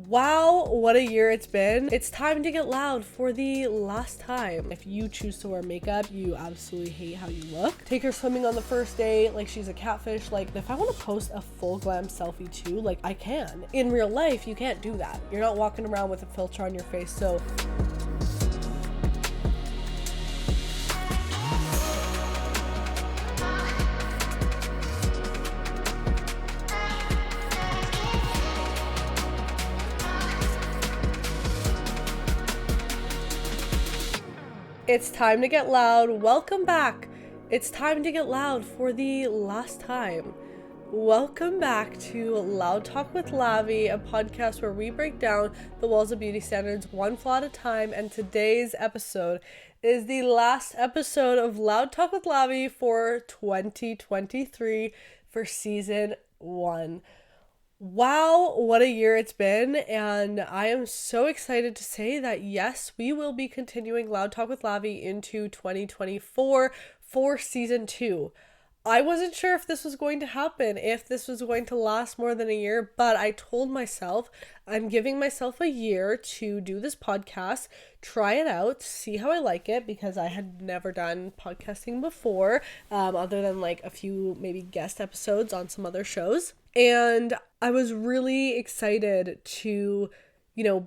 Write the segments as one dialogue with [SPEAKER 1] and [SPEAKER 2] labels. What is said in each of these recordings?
[SPEAKER 1] Wow, what a year it's been. It's time to get loud for the last time. If you choose to wear makeup, you absolutely hate how you look. Take her swimming on the first day like she's a catfish. Like, if I want to post a full glam selfie too, like I can. In real life, you can't do that. You're not walking around with a filter on your face, so it's time to get loud. Welcome back. It's time to get loud for the last time. Welcome back to LoudTalk with Lavi, a podcast where we break down the walls of beauty standards one flaw at a time. And today's episode is the last episode of LoudTalk with Lavi for 2023 for season 1. Wow, what a year it's been, and I am so excited to say that yes, we will be continuing Loud Talk with Lavi into 2024 for season 2. I wasn't sure if this was going to happen, if this was going to last more than a year, but I told myself I'm giving myself a year to do this podcast, try it out, see how I like it, because I had never done podcasting before, other than like a few maybe guest episodes on some other shows. And I was really excited to,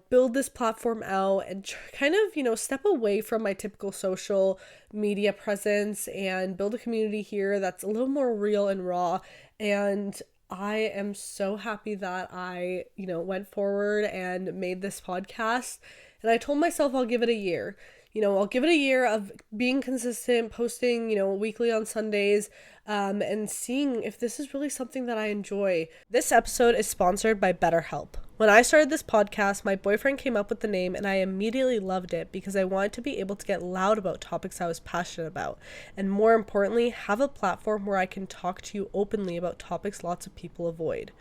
[SPEAKER 1] build this platform out and kind of, step away from my typical social media presence and build a community here that's a little more real and raw. And I am so happy that I, went forward and made this podcast. And I told myself I'll give it a year. I'll give it a year of being consistent, posting, weekly on Sundays, and seeing if this is really something that I enjoy. This episode is sponsored by BetterHelp. When I started this podcast, my boyfriend came up with the name and I immediately loved it because I wanted to be able to get loud about topics I was passionate about. And more importantly, have a platform where I can talk to you openly about topics lots of people avoid.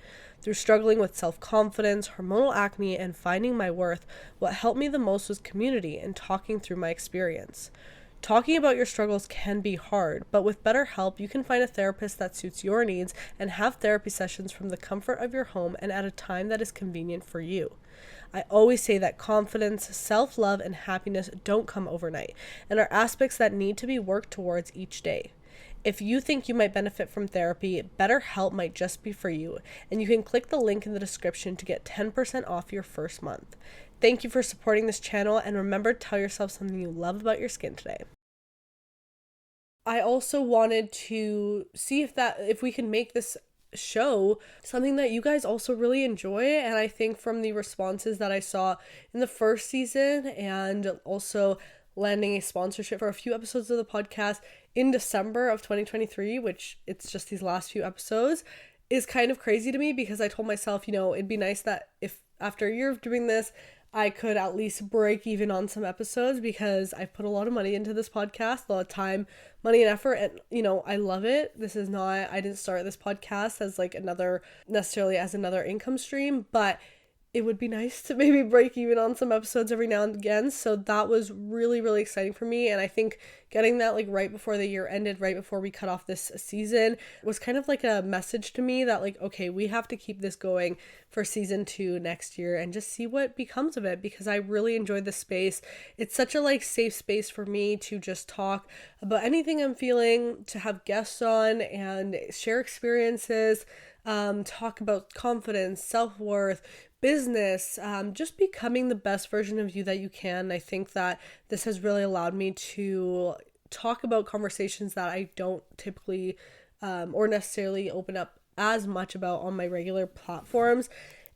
[SPEAKER 1] Through struggling with self-confidence, hormonal acne, and finding my worth, what helped me the most was community and talking through my experience. Talking about your struggles can be hard, but with BetterHelp, you can find a therapist that suits your needs and have therapy sessions from the comfort of your home and at a time that is convenient for you. I always say that confidence, self-love, and happiness don't come overnight and are aspects that need to be worked towards each day. If you think you might benefit from therapy, BetterHelp might just be for you, and you can click the link in the description to get 10% off your first month. Thank you for supporting this channel, and remember to tell yourself something you love about your skin today. I also wanted to see if we can make this show something that you guys also really enjoy, and I think from the responses that I saw in the first season and also landing a sponsorship for a few episodes of the podcast in December of 2023, which it's just these last few episodes, is kind of crazy to me because I told myself, it'd be nice that if after a year of doing this, I could at least break even on some episodes because I've put a lot of money into this podcast, a lot of time, money, and effort, and I love it. I didn't start this podcast as another income stream, but it would be nice to maybe break even on some episodes every now and again. So that was really, really exciting for me. And I think getting that right before the year ended, right before we cut off this season, was kind of like a message to me that okay, we have to keep this going for season 2 next year and just see what becomes of it, because I really enjoyed the space. It's such a safe space for me to just talk about anything I'm feeling, to have guests on and share experiences, talk about confidence, self-worth, business, just becoming the best version of you that you can. I think that this has really allowed me to talk about conversations that I don't typically or necessarily open up as much about on my regular platforms.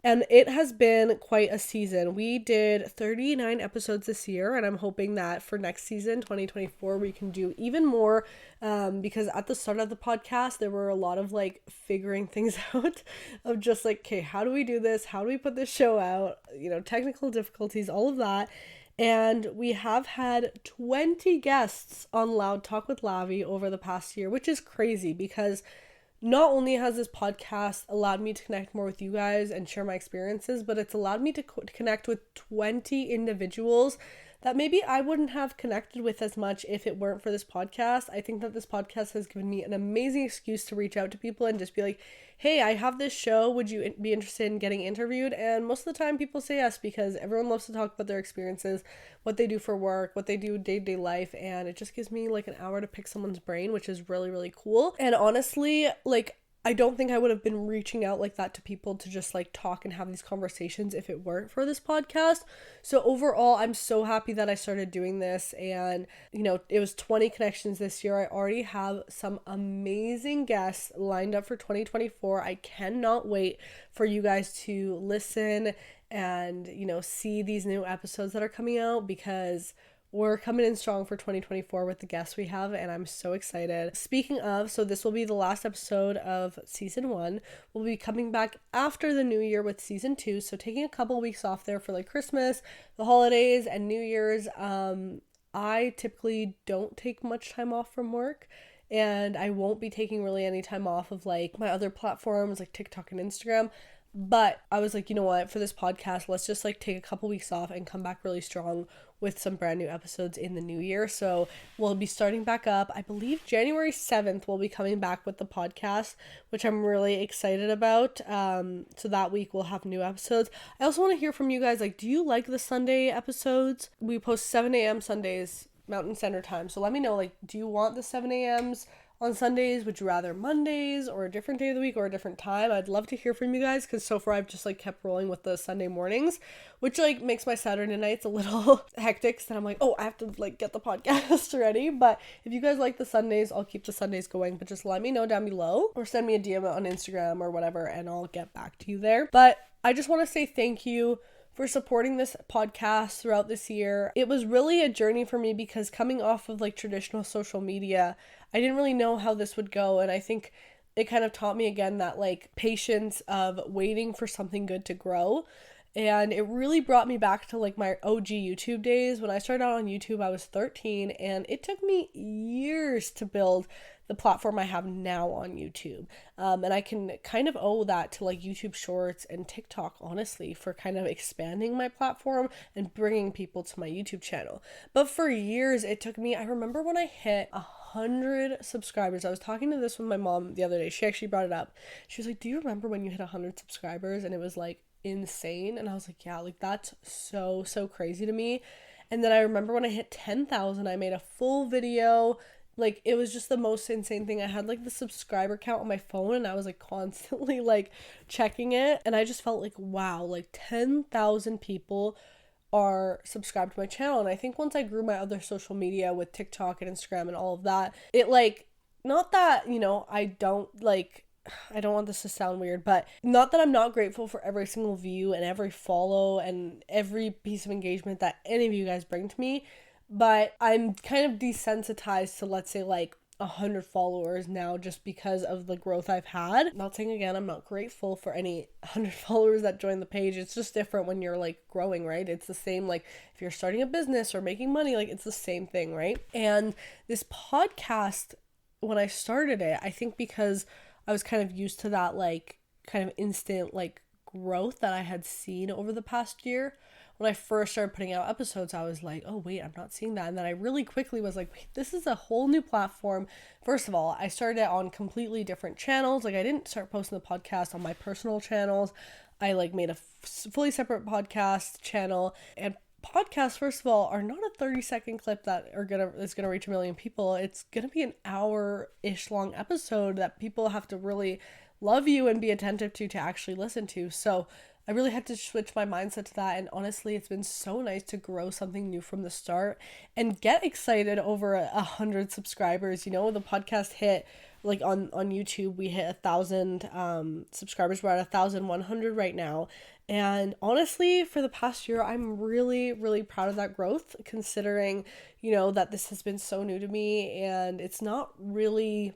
[SPEAKER 1] And it has been quite a season. We did 39 episodes this year, and I'm hoping that for next season, 2024, we can do even more, because at the start of the podcast, there were a lot of figuring things out of just okay, how do we do this? How do we put this show out? Technical difficulties, all of that. And we have had 20 guests on Loud Talk with Lavi over the past year, which is crazy because not only has this podcast allowed me to connect more with you guys and share my experiences, but it's allowed me to connect with 20 individuals that maybe I wouldn't have connected with as much if it weren't for this podcast. I think that this podcast has given me an amazing excuse to reach out to people and just be like, hey, I have this show. Would you be interested in getting interviewed? And most of the time people say yes, because everyone loves to talk about their experiences, what they do for work, what they do day-to-day life. And it just gives me like an hour to pick someone's brain, which is really, really cool. And honestly, like, I don't think I would have been reaching out like that to people to just like talk and have these conversations if it weren't for this podcast. So overall, I'm so happy that I started doing this, and it was 20 connections this year. I already have some amazing guests lined up for 2024. I cannot wait for you guys to listen and, see these new episodes that are coming out, because we're coming in strong for 2024 with the guests we have, and I'm so excited. Speaking of, so this will be the last episode of season 1. We'll be coming back after the new year with season 2, so taking a couple weeks off there for like Christmas, the holidays, and New Year's. I typically don't take much time off from work, and I won't be taking really any time off of like my other platforms like TikTok and Instagram. But I was like, you know what, for this podcast, let's just like take a couple weeks off and come back really strong with some brand new episodes in the new year. So we'll be starting back up. I believe January 7th we'll be coming back with the podcast, which I'm really excited about. So that week we'll have new episodes. I also want to hear from you guys, like, do you like the Sunday episodes? We post 7 a.m. Sundays, Mountain Standard Time. So let me know, like, do you want the 7 a.m.s on Sundays? Would you rather Mondays or a different day of the week or a different time? I'd love to hear from you guys, because so far I've just like kept rolling with the Sunday mornings, which like makes my Saturday nights a little hectic. So then I'm like, oh, I have to like get the podcast ready. But if you guys like the Sundays, I'll keep the Sundays going, but just let me know down below or send me a DM on Instagram or whatever, and I'll get back to you there. But I just want to say thank you for supporting this podcast throughout this year. It was really a journey for me, because coming off of like traditional social media, I didn't really know how this would go. And I think it kind of taught me again that like patience of waiting for something good to grow. And it really brought me back to like my OG YouTube days. When I started out on YouTube, I was 13, and it took me years to build the platform I have now on YouTube. And I can kind of owe that to like YouTube Shorts and TikTok, honestly, for kind of expanding my platform and bringing people to my YouTube channel. But for years, it took me, I remember when I hit 100 subscribers, I was talking to this with my mom the other day. She actually brought it up. She was like, do you remember when you hit 100 subscribers? And it was like insane. And I was like, yeah, like that's so crazy to me. And then I remember when I hit 10,000, I made a full video. Like, it was just the most insane thing. I had like the subscriber count on my phone, and I was like constantly like checking it, and I just felt like, wow, like 10,000 people are subscribed to my channel. And I think once I grew my other social media with TikTok and Instagram and all of that, it like, not that, I don't want this to sound weird, but not that I'm not grateful for every single view and every follow and every piece of engagement that any of you guys bring to me, but I'm kind of desensitized to, let's say, like 100 followers now, just because of the growth I've had. Not saying, again, I'm not grateful for any 100 followers that join the page. It's just different when you're like growing, right? It's the same, like if you're starting a business or making money, like it's the same thing, right? And this podcast, when I started it, I think because I was kind of used to that like kind of instant like growth that I had seen over the past year. When I first started putting out episodes, I was like, oh wait, I'm not seeing that. And then I really quickly was like, wait, this is a whole new platform. First of all, I started it on completely different channels. Like, I didn't start posting the podcast on my personal channels. I like made a fully separate podcast channel. And podcasts, first of all, are not a 30-second clip that is gonna reach 1 million people. It's gonna be an hour-ish long episode that people have to really love you and be attentive to actually listen to. So I really had to switch my mindset to that, and honestly, it's been so nice to grow something new from the start and get excited over 100 subscribers. The podcast hit, like on YouTube, we hit 1,000 subscribers. We're at 1,100 right now, and honestly, for the past year, I'm really, really proud of that growth, considering, that this has been so new to me, and it's not really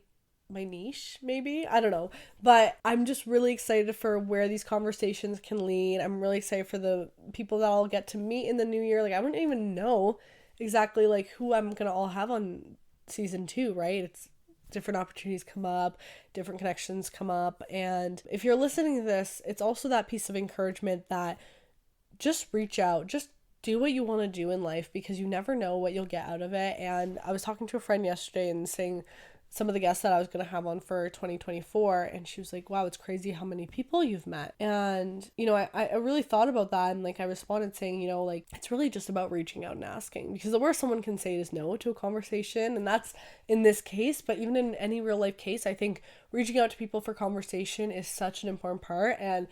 [SPEAKER 1] my niche, maybe, I don't know, but I'm just really excited for where these conversations can lead. I'm really excited for the people that I'll get to meet in the new year. Like, I don't even know exactly like who I'm gonna all have on season 2, right? It's different opportunities come up, different connections come up, and if you're listening to this, it's also that piece of encouragement that just reach out, just do what you want to do in life, because you never know what you'll get out of it. And I was talking to a friend yesterday and saying some of the guests that I was going to have on for 2024, and she was like, wow, it's crazy how many people you've met. And, you know, I really thought about that, and like I responded saying, you know, like it's really just about reaching out and asking, because the worst someone can say is no to a conversation, and that's in this case, but even in any real life case, I think reaching out to people for conversation is such an important part. And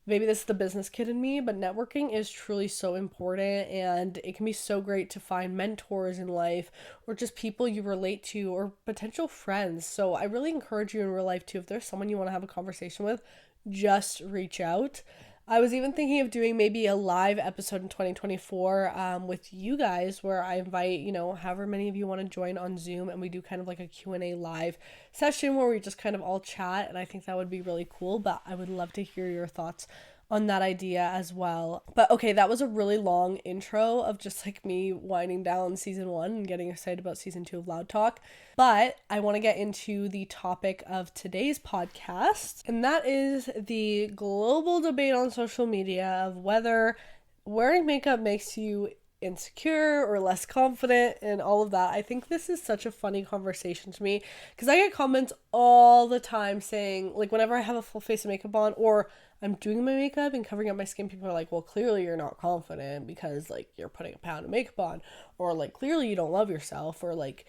[SPEAKER 1] maybe this is the business kid in me, but networking is truly so important, and it can be so great to find mentors in life, or just people you relate to, or potential friends. So I really encourage you in real life too, if there's someone you want to have a conversation with, just reach out. I was even thinking of doing maybe a live episode in 2024 with you guys, where I invite, you know, however many of you want to join on Zoom, and we do kind of like a Q&A live session where we just kind of all chat, and I think that would be really cool. But I would love to hear your thoughts on that idea as well. But okay, that was a really long intro of just like me winding down season 1 and getting excited about season 2 of LoudTalk. But I want to get into the topic of today's podcast, and that is the global debate on social media of whether wearing makeup makes you insecure or less confident and all of that. I think this is such a funny conversation to me, because I get comments all the time saying, like, whenever I have a full face of makeup on, or I'm doing my makeup and covering up my skin, people are like, well, clearly you're not confident because like you're putting a pound of makeup on, or like clearly you don't love yourself, or like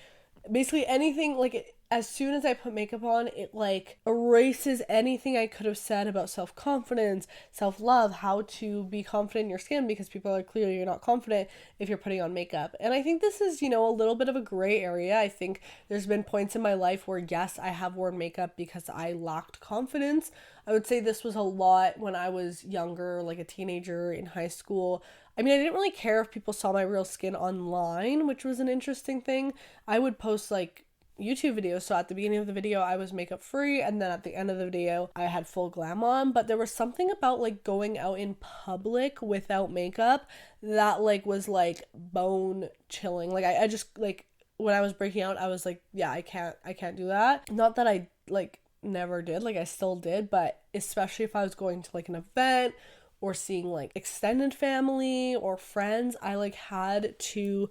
[SPEAKER 1] basically anything. Like, as soon as I put makeup on, it like erases anything I could have said about self-confidence, self-love, how to be confident in your skin, because people are clearly you're not confident if you're putting on makeup. And I think this is, you know, a little bit of a gray area. I think there's been points in my life where, yes, I have worn makeup because I lacked confidence. I would say this was a lot when I was younger, like a teenager in high school. I mean, I didn't really care if people saw my real skin online, which was an interesting thing. I would post like YouTube videos. So at the beginning of the video, I was makeup free, and then at the end of the video, I had full glam on. But there was something about like going out in public without makeup that like was like bone chilling. Like I just like, when I was breaking out, I was like, yeah, I can't do that. Not that I like never did, like I still did, but especially if I was going to like an event or seeing like extended family or friends, I like had to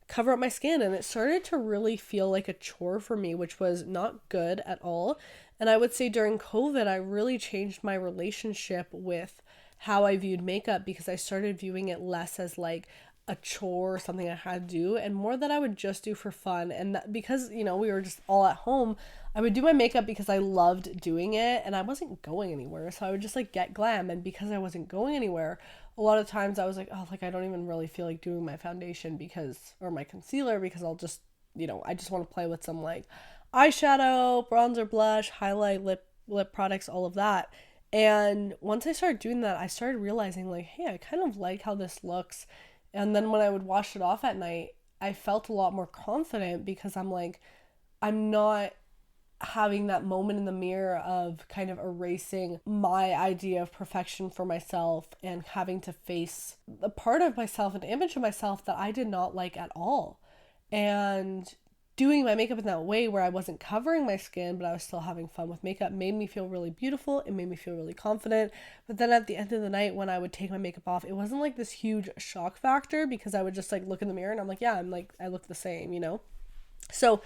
[SPEAKER 1] cover up my skin, and it started to really feel like a chore for me, which was not good at all. And I would say during COVID, I really changed my relationship with how I viewed makeup, because I started viewing it less as like a chore or something I had to do, and more that I would just do for fun. And that, because, you know, we were just all at home, I would do my makeup because I loved doing it, and I wasn't going anywhere, so I would just like get glam. And because I wasn't going anywhere, a lot of times I was like, oh, like I don't even really feel like doing my foundation or my concealer, because I'll just, you know, I just want to play with some like eyeshadow, bronzer, blush, highlight, lip products, all of that. And once I started doing that, I started realizing like, hey, I kind of like how this looks. And then when I would wash it off at night, I felt a lot more confident, because I'm like, I'm not having that moment in the mirror of kind of erasing my idea of perfection for myself, and having to face a part of myself, an image of myself that I did not like at all. And doing my makeup in that way, where I wasn't covering my skin, but I was still having fun with makeup, made me feel really beautiful. It made me feel really confident. But then at the end of the night, when I would take my makeup off, it wasn't like this huge shock factor, because I would just like look in the mirror and I'm like, yeah, I look the same, you know? So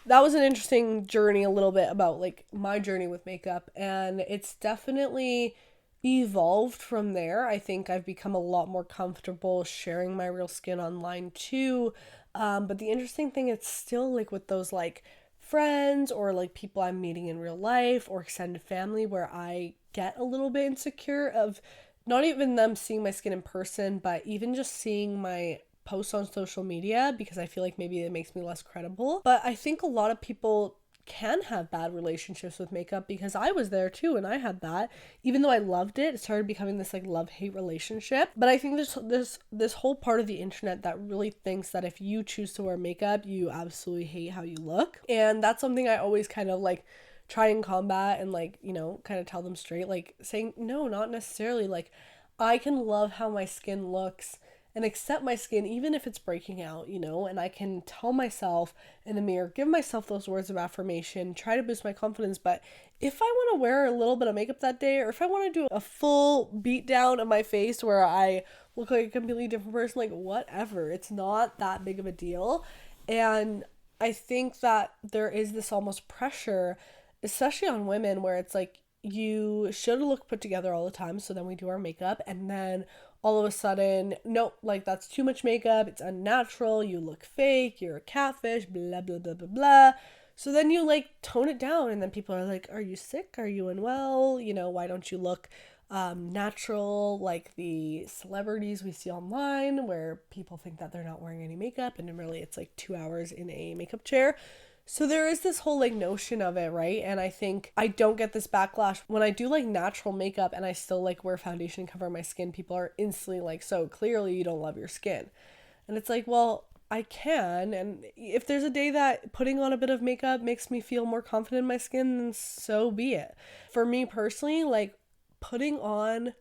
[SPEAKER 1] that was an interesting journey, a little bit about like my journey with makeup, and it's definitely evolved from there. I think I've become a lot more comfortable sharing my real skin online too. But the interesting thing, it's still like with those like friends or like people I'm meeting in real life or extended family, where I get a little bit insecure of not even them seeing my skin in person, but even just seeing my posts on social media, because I feel like maybe it makes me less credible. But I think a lot of people can have bad relationships with makeup, because I was there too, and I had that. Even though I loved it, it started becoming this like love-hate relationship. But I think there's this whole part of the internet that really thinks that if you choose to wear makeup, you absolutely hate how you look. And that's something I always kind of like try and combat, and like, you know, kind of tell them straight, like saying, no, not necessarily. Like, I can love how my skin looks and accept my skin, even if it's breaking out, and I can tell myself in the mirror, give myself those words of affirmation, try to boost my confidence. But if I want to wear a little bit of makeup that day, or if I want to do a full beat down of my face where I look like a completely different person, like whatever, it's not that big of a deal. And I think that there is this almost pressure, especially on women, where it's like you should look put together all the time. So then we do our makeup, and then all of a sudden, nope, like that's too much makeup, it's unnatural, you look fake, you're a catfish, blah, blah, blah, blah, blah. So then you like tone it down, and then people are like, are you sick? Are you unwell? Why don't you look natural like the celebrities we see online, where people think that they're not wearing any makeup, and then really it's like 2 hours in a makeup chair. So there is this whole like notion of it, right? And I think I don't get this backlash when I do like natural makeup and I still like wear foundation and cover my skin. People are instantly like, so clearly you don't love your skin. And it's like, well, I can. And if there's a day that putting on a bit of makeup makes me feel more confident in my skin, then so be it. For me personally, like putting on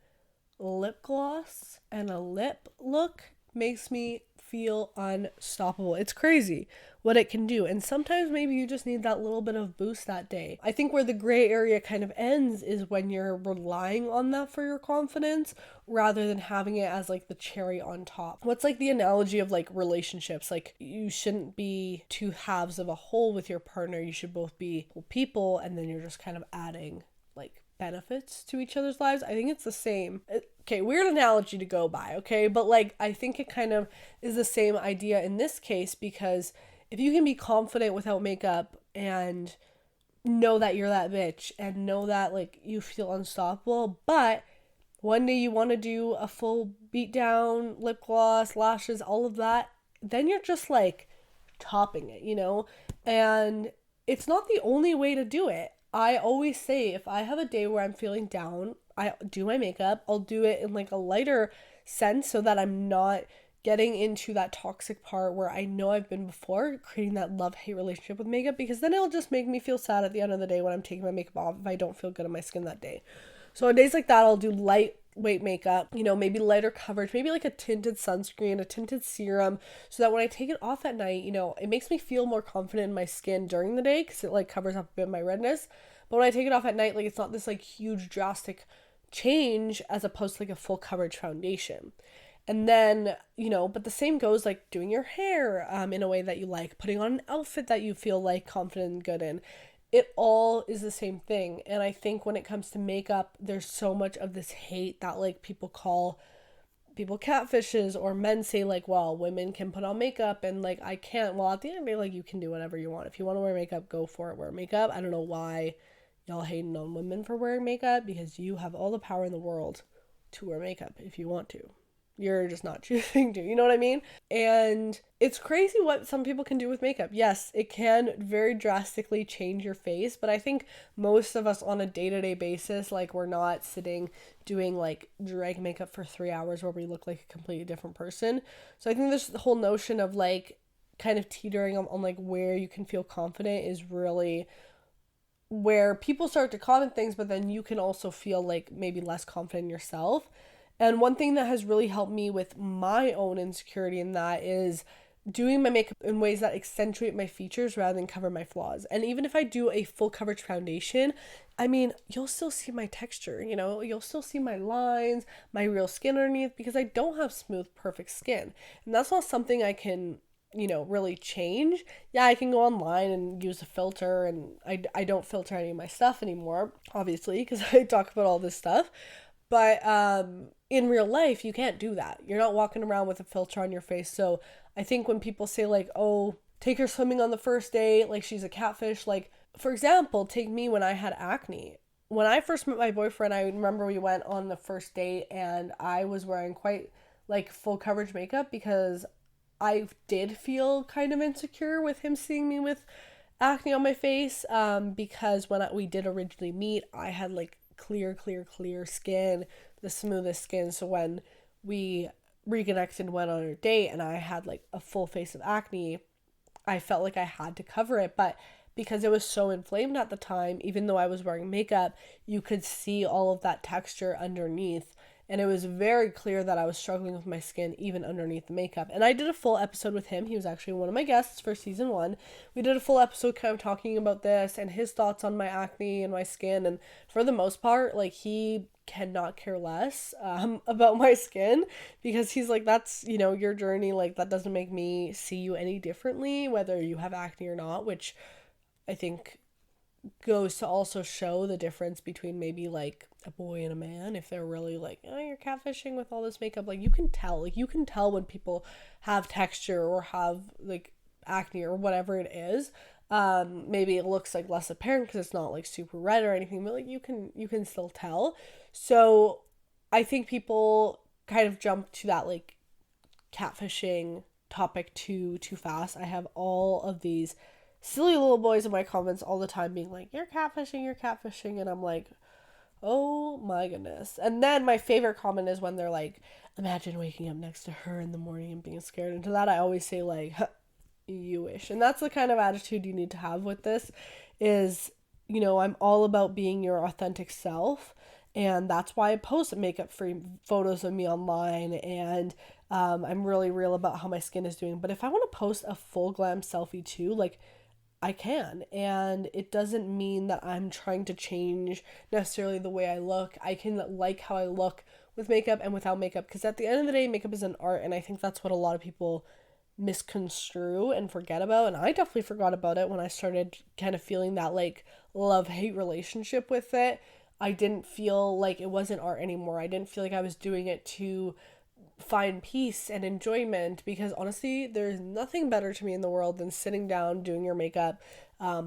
[SPEAKER 1] lip gloss and a lip look makes me feel unstoppable. It's crazy what it can do. And sometimes maybe you just need that little bit of boost that day. I think where the gray area kind of ends is when you're relying on that for your confidence rather than having it as like the cherry on top. What's like the analogy of like relationships? Like you shouldn't be two halves of a whole with your partner. You should both be whole people, and then you're just kind of adding like benefits to each other's lives. I think it's the same. Okay, weird analogy to go by, okay? But like I think it kind of is the same idea in this case, because if you can be confident without makeup and know that you're that bitch and know that like you feel unstoppable, but one day you want to do a full beat down, lip gloss, lashes, all of that, then you're just like topping it, And it's not the only way to do it. I always say if I have a day where I'm feeling down, I do my makeup. I'll do it in like a lighter sense so that I'm not getting into that toxic part where I know I've been before, creating that love-hate relationship with makeup, because then it'll just make me feel sad at the end of the day when I'm taking my makeup off if I don't feel good on my skin that day. So on days like that, I'll do lightweight makeup, maybe lighter coverage, maybe like a tinted sunscreen, a tinted serum, so that when I take it off at night, it makes me feel more confident in my skin during the day because it like covers up a bit of my redness. But when I take it off at night, like it's not this like huge drastic change as opposed to like a full coverage foundation. And then, but the same goes like doing your hair in a way that you like, putting on an outfit that you feel like confident and good in. It all is the same thing. And I think when it comes to makeup, there's so much of this hate that like people call people catfishes, or men say like, well, women can put on makeup and like I can't. Well, at the end of the day, like you can do whatever you want. If you want to wear makeup, go for it, wear makeup. I don't know why y'all hating on women for wearing makeup, because you have all the power in the world to wear makeup if you want to. You're just not choosing to, you know what I mean? And it's crazy what some people can do with makeup. Yes, it can very drastically change your face, but I think most of us on a day-to-day basis, like we're not sitting doing like drag makeup for 3 hours where we look like a completely different person. So I think this whole notion of like kind of teetering on like where you can feel confident is really where people start to comment things, but then you can also feel like maybe less confident in yourself. And one thing that has really helped me with my own insecurity in that is doing my makeup in ways that accentuate my features rather than cover my flaws. And even if I do a full coverage foundation, I mean, you'll still see my texture, you'll still see my lines, my real skin underneath, because I don't have smooth, perfect skin. And that's not something I can, really change. Yeah, I can go online and use a filter, and I don't filter any of my stuff anymore, obviously, because I talk about all this stuff. But in real life, you can't do that. You're not walking around with a filter on your face. So I think when people say like, oh, take her swimming on the first date, like she's a catfish. Like, for example, take me when I had acne. When I first met my boyfriend, I remember we went on the first date and I was wearing quite like full coverage makeup because I did feel kind of insecure with him seeing me with acne on my face. Because when we did originally meet, I had like clear skin, the smoothest skin. So when we reconnected and went on a date and I had like a full face of acne, I felt like I had to cover it. But because it was so inflamed at the time, even though I was wearing makeup, you could see all of that texture underneath. and it was very clear that I was struggling with my skin even underneath the makeup. And I did a full episode with him. He was actually one of my guests for season 1. We did a full episode kind of talking about this and his thoughts on my acne and my skin, and for the most part, like, he cannot care less about my skin, because he's like, that's, you know, your journey, like, that doesn't make me see you any differently whether you have acne or not, which I think goes to also show the difference between maybe like a boy and a man. If they're really like, oh, you're catfishing with all this makeup, like, you can tell when people have texture or have like acne or whatever it is. Maybe it looks like less apparent because it's not like super red or anything, but like you can still tell. So I think people kind of jump to that like catfishing topic too fast. I have all of these silly little boys in my comments all the time being like, you're catfishing, and I'm like, oh my goodness. And then my favorite comment is when they're like, imagine waking up next to her in the morning and being scared. And to that I always say like, you wish. And that's the kind of attitude you need to have with this is, you know, I'm all about being your authentic self, and that's why I post makeup free photos of me online, and I'm really real about how my skin is doing. But if I want to post a full glam selfie too, like, I can, and it doesn't mean that I'm trying to change necessarily the way I look. I can like how I look with makeup and without makeup, because at the end of the day, makeup is an art, and I think that's what a lot of people misconstrue and forget about. And I definitely forgot about it when I started kind of feeling that like love-hate relationship with it. I didn't feel like it wasn't art anymore. I didn't feel like I was doing it to find peace and enjoyment, because honestly, there's nothing better to me in the world than sitting down, doing your makeup,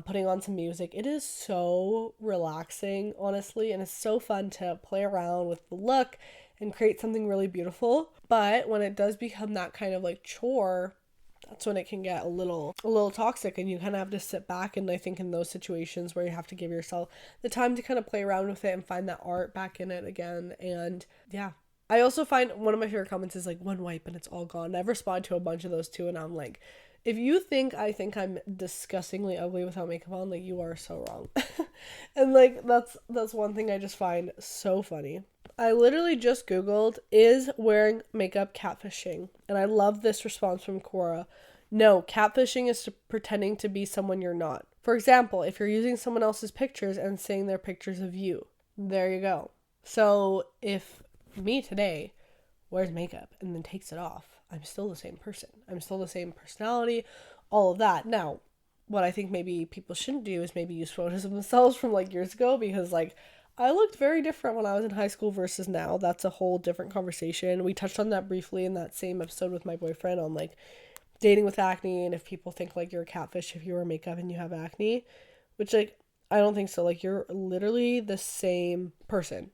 [SPEAKER 1] putting on some music. It is so relaxing, honestly, and it's so fun to play around with the look and create something really beautiful. But when it does become that kind of like chore, that's when it can get a little toxic, and you kind of have to sit back. And I think in those situations where you have to give yourself the time to kind of play around with it and find that art back in it again. And yeah, I also find one of my favorite comments is like, one wipe and it's all gone. I've responded to a bunch of those too, and I'm like, if you think I'm disgustingly ugly without makeup on, like, you are so wrong. And like, that's one thing I just find so funny. I literally just Googled, is wearing makeup catfishing? And I love this response from Cora. No, catfishing is pretending to be someone you're not. For example, if you're using someone else's pictures and saying they're pictures of you. There you go. So if me today wears makeup and then takes it off, I'm still the same person. I'm still the same personality, all of that. Now, what I think maybe people shouldn't do is maybe use photos of themselves from like years ago, because like, I looked very different when I was in high school versus now. That's a whole different conversation. We touched on that briefly in that same episode with my boyfriend on like dating with acne, and if people think like you're a catfish if you wear makeup and you have acne, which like, I don't think so. Like, you're literally the same person.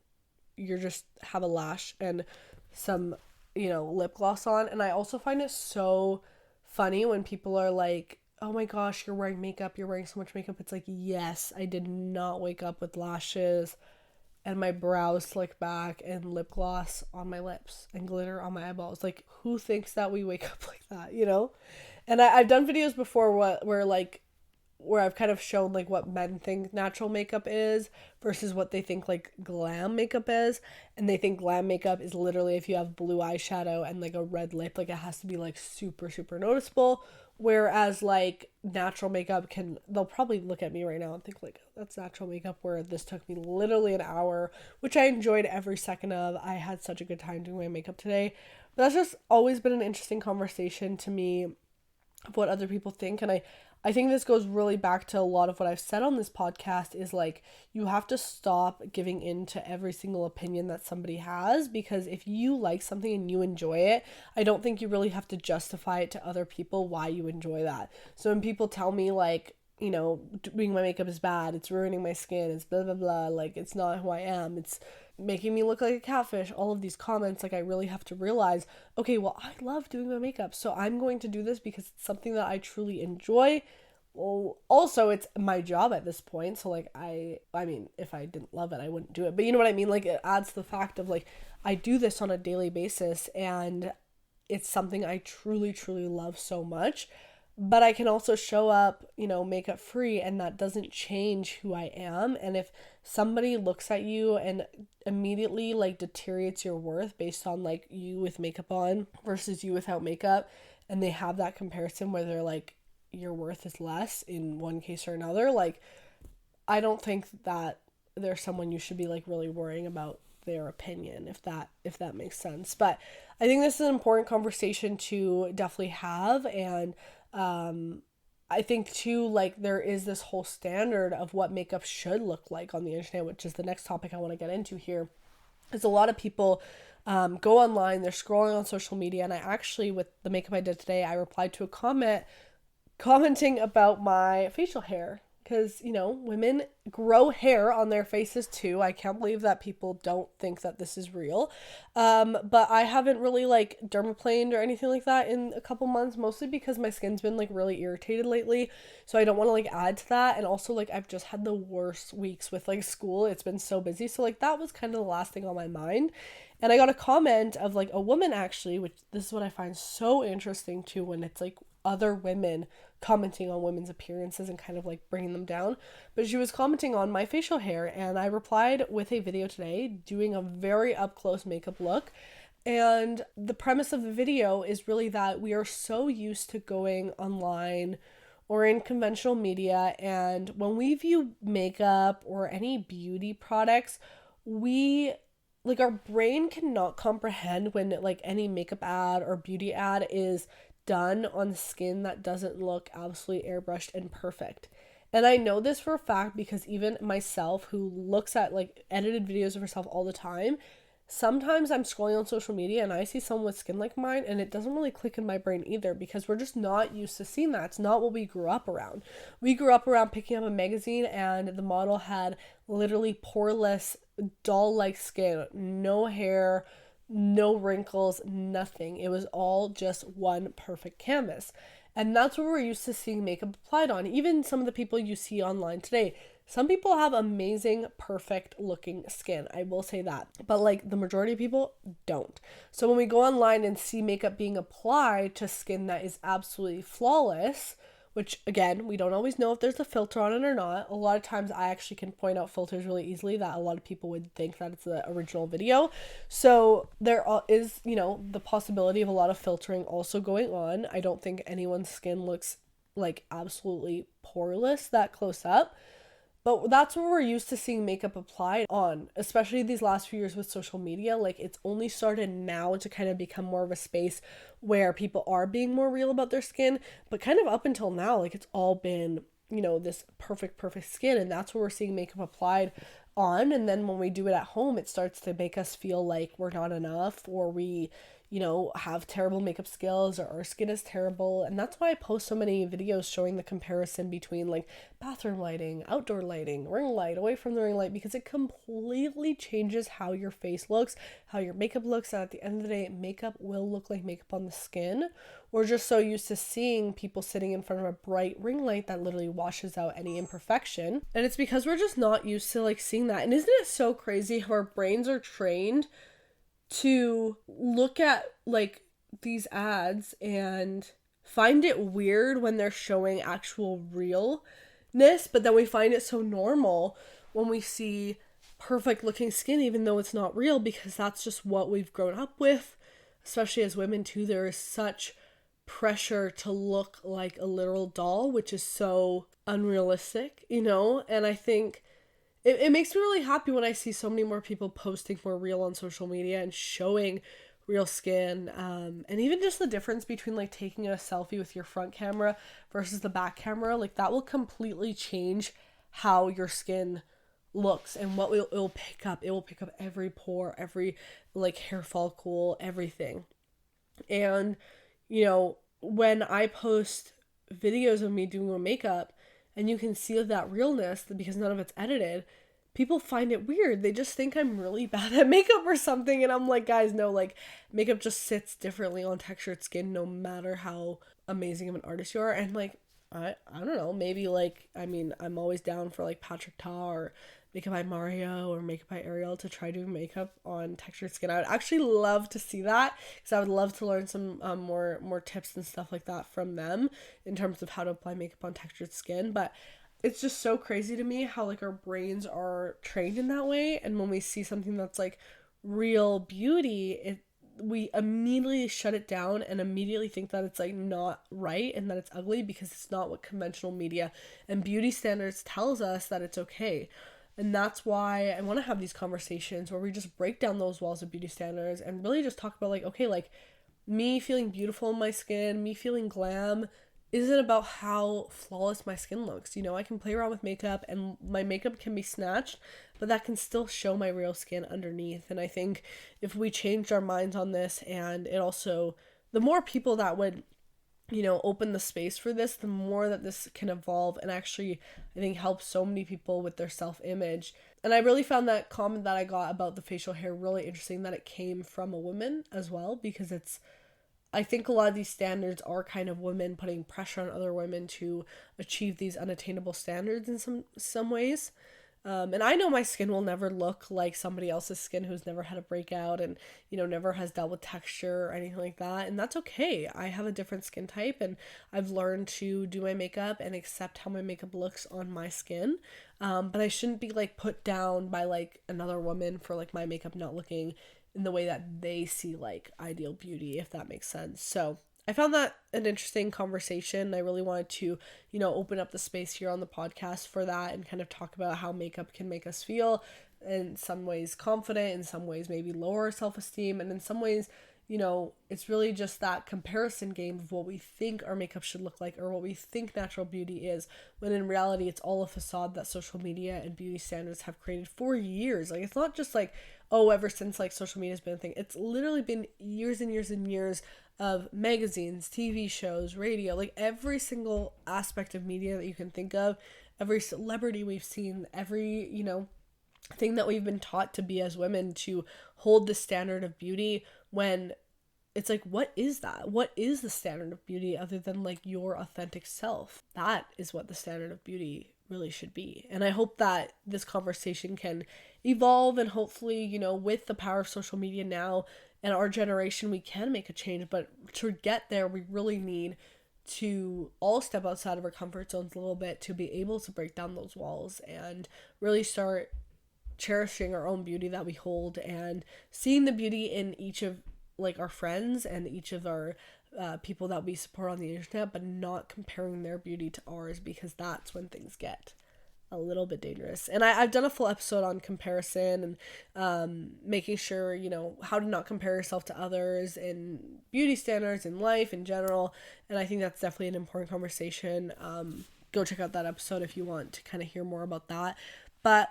[SPEAKER 1] You just have a lash and some, you know, lip gloss on. And I also find it so funny when people are like, oh my gosh, you're wearing makeup, you're wearing so much makeup. It's like, yes, I did not wake up with lashes and my brows slicked back and lip gloss on my lips and glitter on my eyeballs. Like, who thinks that we wake up like that, you know? And I've done videos before where I've kind of shown like what men think natural makeup is versus what they think like glam makeup is. And they think glam makeup is literally if you have blue eyeshadow and like a red lip, like it has to be like super, super noticeable. Whereas like natural makeup they'll probably look at me right now and think like, that's natural makeup, where this took me literally an hour, which I enjoyed every second of. I had such a good time doing my makeup today. But that's just always been an interesting conversation to me of what other people think. And I think this goes really back to a lot of what I've said on this podcast is like, you have to stop giving in to every single opinion that somebody has, because if you like something and you enjoy it, I don't think you really have to justify it to other people why you enjoy that. So when people tell me like, you know, doing my makeup is bad, it's ruining my skin, it's blah, blah, blah, like, it's not who I am, it's making me look like a catfish, all of these comments, like, I really have to realize, okay, well, I love doing my makeup, so I'm going to do this because it's something that I truly enjoy. Well, also, it's my job at this point, so, like, I mean, if I didn't love it, I wouldn't do it, but you know what I mean, like, it adds the fact of, like, I do this on a daily basis, and it's something I truly, truly love so much. but I can also show up, makeup free, and that doesn't change who I am. And if somebody looks at you and immediately like deteriorates your worth based on like you with makeup on versus you without makeup, and they have that comparison where they're like, your worth is less in one case or another, like, I don't think that there's someone you should be like really worrying about their opinion, if that makes sense. But I think this is an important conversation to definitely have. And I think too, like, there is this whole standard of what makeup should look like on the internet, which is the next topic I want to get into here. Is a lot of people go online, they're scrolling on social media, and I actually, with the makeup I did today, I replied to a comment commenting about my facial hair. Because, women grow hair on their faces too. I can't believe that people don't think that this is real. But I haven't really like dermaplaned or anything like that in a couple months, mostly because my skin's been like really irritated lately. So I don't want to like add to that. And also like I've just had the worst weeks with like school. It's been so busy. So like that was kind of the last thing on my mind. And I got a comment of like a woman actually, which this is what I find so interesting too, when it's like other women commenting on women's appearances and kind of like bringing them down. But she was commenting on my facial hair, and I replied with a video today doing a very up close makeup look. And the premise of the video is really that we are so used to going online or in conventional media, and when we view makeup or any beauty products, we like, our brain cannot comprehend when like any makeup ad or beauty ad is done on skin that doesn't look absolutely airbrushed and perfect. And I know this for a fact because even myself, who looks at like edited videos of herself all the time, sometimes I'm scrolling on social media and I see someone with skin like mine and it doesn't really click in my brain either, because we're just not used to seeing that. It's not what we grew up around. We grew up around picking up a magazine and the model had literally poreless, doll-like skin, no hair, no wrinkles, nothing. It was all just one perfect canvas. And that's what we're used to seeing makeup applied on. Even some of the people you see online today, some people have amazing, perfect looking skin. I will say that. But like the majority of people don't. So when we go online and see makeup being applied to skin that is absolutely flawless, which again, we don't always know if there's a filter on it or not. A lot of times I actually can point out filters really easily that a lot of people would think that it's the original video. So there is, the possibility of a lot of filtering also going on. I don't think anyone's skin looks like absolutely poreless that close up. But that's what we're used to seeing makeup applied on, especially these last few years with social media. Like, it's only started now to kind of become more of a space where people are being more real about their skin. But kind of up until now, like, it's all been, this perfect skin. And that's where we're seeing makeup applied on. And then when we do it at home, it starts to make us feel like we're not enough, or we, have terrible makeup skills, or our skin is terrible. And that's why I post so many videos showing the comparison between like bathroom lighting, outdoor lighting, ring light, away from the ring light, because it completely changes how your face looks, how your makeup looks. And at the end of the day, makeup will look like makeup on the skin. We're just so used to seeing people sitting in front of a bright ring light that literally washes out any imperfection. And it's because we're just not used to like seeing that. And isn't it so crazy how our brains are trained to look at like these ads and find it weird when they're showing actual realness, but then we find it so normal when we see perfect looking skin, even though it's not real, because that's just what we've grown up with. Especially as women too, there is such pressure to look like a literal doll, which is so unrealistic, and I think it makes me really happy when I see so many more people posting more real on social media and showing real skin, and even just the difference between like taking a selfie with your front camera versus the back camera. Like, that will completely change how your skin looks and what it will pick up. It will pick up every pore, every like hair follicle, everything. And when I post videos of me doing my makeup, and you can see that realness because none of it's edited, people find it weird. They just think I'm really bad at makeup or something. And I'm like, guys, no, like, makeup just sits differently on textured skin no matter how amazing of an artist you are. And like, I don't know, maybe like, I mean, I'm always down for like Patrick Ta or Makeup by Mario or Makeup by Ariel to try doing makeup on textured skin. I would actually love to see that, because I would love to learn some more tips and stuff like that from them in terms of how to apply makeup on textured skin. But it's just so crazy to me how like our brains are trained in that way, and when we see something that's like real beauty, we immediately shut it down and immediately think that it's like not right and that it's ugly, because it's not what conventional media and beauty standards tells us that it's okay. And that's why I want to have these conversations where we just break down those walls of beauty standards and really just talk about like, okay, like me feeling beautiful in my skin, me feeling glam isn't about how flawless my skin looks. You know, I can play around with makeup and my makeup can be snatched, but that can still show my real skin underneath. And I think if we changed our minds on this, and it also, the more people that would, you know, open the space for this, the more that this can evolve and actually, I think, help so many people with their self-image. And I really found that comment that I got about the facial hair really interesting, that it came from a woman as well, because I think a lot of these standards are kind of women putting pressure on other women to achieve these unattainable standards in some ways. And I know my skin will never look like somebody else's skin who's never had a breakout and, you know, never has dealt with texture or anything like that. And that's okay. I have a different skin type, and I've learned to do my makeup and accept how my makeup looks on my skin. But I shouldn't be like put down by like another woman for like my makeup not looking in the way that they see like ideal beauty, if that makes sense. So I found that an interesting conversation. I really wanted to, you know, open up the space here on the podcast for that and kind of talk about how makeup can make us feel in some ways confident, in some ways maybe lower self-esteem, and in some ways, you know, it's really just that comparison game of what we think our makeup should look like or what we think natural beauty is, when in reality it's all a facade that social media and beauty standards have created for years. Like, it's not just like, oh, ever since like social media has been a thing. It's literally been years and years and years of magazines, TV shows, radio, like every single aspect of media that you can think of, every celebrity we've seen, every, you know, thing that we've been taught to be as women, to hold the standard of beauty, when it's like, what is that? What is the standard of beauty other than like your authentic self? That is what the standard of beauty really should be. And I hope that this conversation can evolve, and hopefully, you know, with the power of social media now and our generation, we can make a change. But to get there, we really need to all step outside of our comfort zones a little bit to be able to break down those walls and really start cherishing our own beauty that we hold, and seeing the beauty in each of like our friends and each of our people that we support on the internet, but not comparing their beauty to ours, because that's when things get a little bit dangerous. And I've done a full episode on comparison and making sure, you know, how to not compare yourself to others in beauty standards in life in general. And I think that's definitely an important conversation. Go check out that episode if you want to kind of hear more about that. But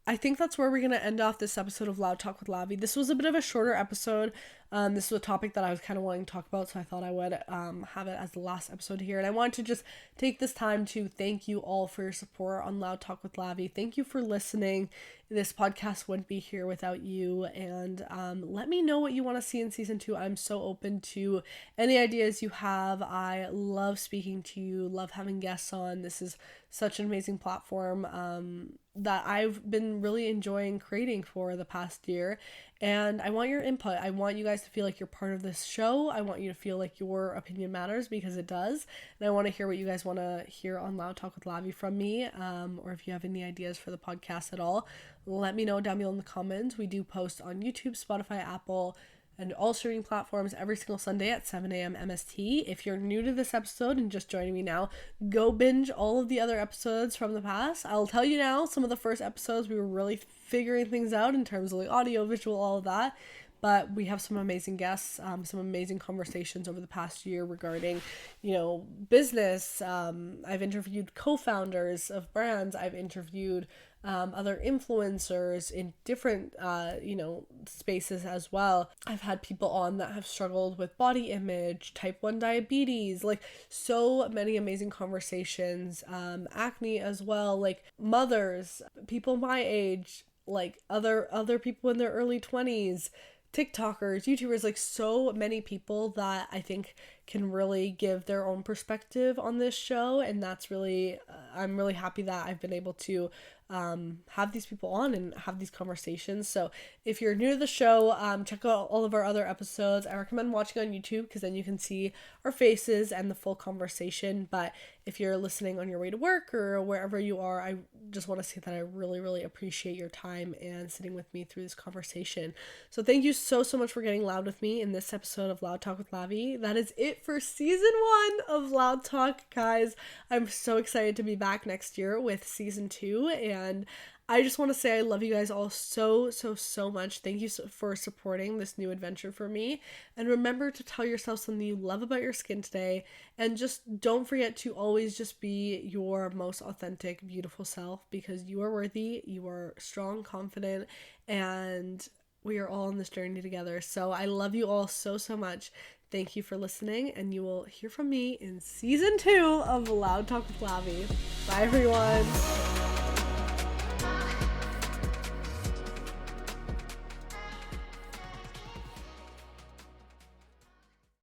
[SPEAKER 1] I think that's where we're going to end off this episode of Loud Talk with Lavi. This was a bit of a shorter episode. This was a topic that I was kind of wanting to talk about, so I thought I would have it as the last episode here. And I wanted to just take this time to thank you all for your support on Loud Talk with Lavi. Thank you for listening. This podcast wouldn't be here without you. And let me know what you want to see in season 2. I'm so open to any ideas you have. I love speaking to you, love having guests on. This is such an amazing platform that I've been really enjoying creating for the past year. And I want your input. I want you guys to feel like you're part of this show. I want you to feel like your opinion matters, because it does. And I want to hear what you guys want to hear on Loud Talk with Lavi from me. Or if you have any ideas for the podcast at all, let me know down below in the comments. We do post on YouTube, Spotify, Apple, and all streaming platforms every single Sunday at 7 a.m. MST. If you're new to this episode and just joining me now, go binge all of the other episodes from the past. I'll tell you now, some of the first episodes we were really figuring things out in terms of like audio, visual, all of that. But we have some amazing guests, some amazing conversations over the past year regarding, you know, business. I've interviewed co-founders of brands. I've interviewed other influencers in different, you know, spaces as well. I've had people on that have struggled with body image, type 1 diabetes, like so many amazing conversations, acne as well, like mothers, people my age, like other people in their early 20s, TikTokers, YouTubers, like so many people that I think can really give their own perspective on this show, and that's really I'm really happy that I've been able to have these people on and have these conversations. So if you're new to the show, check out all of our other episodes. I recommend watching on YouTube because then you can see our faces and the full conversation. But if you're listening on your way to work or wherever you are, I just want to say that I really, really appreciate your time and sitting with me through this conversation. So thank you so much for getting loud with me in this episode of Loud Talk with Lavi. That is it for season 1 of Loud Talk, guys. I'm so excited to be back next year with season 2, and I just want to say I love you guys all so much. Thank you for supporting this new adventure for me. And remember to tell yourself something you love about your skin today. And just don't forget to always just be your most authentic, beautiful self, because you are worthy, you are strong, confident, and we are all on this journey together. So I love you all so much. Thank you for listening, and you will hear from me in season 2 of Loud Talk with Lavi. Bye, everyone.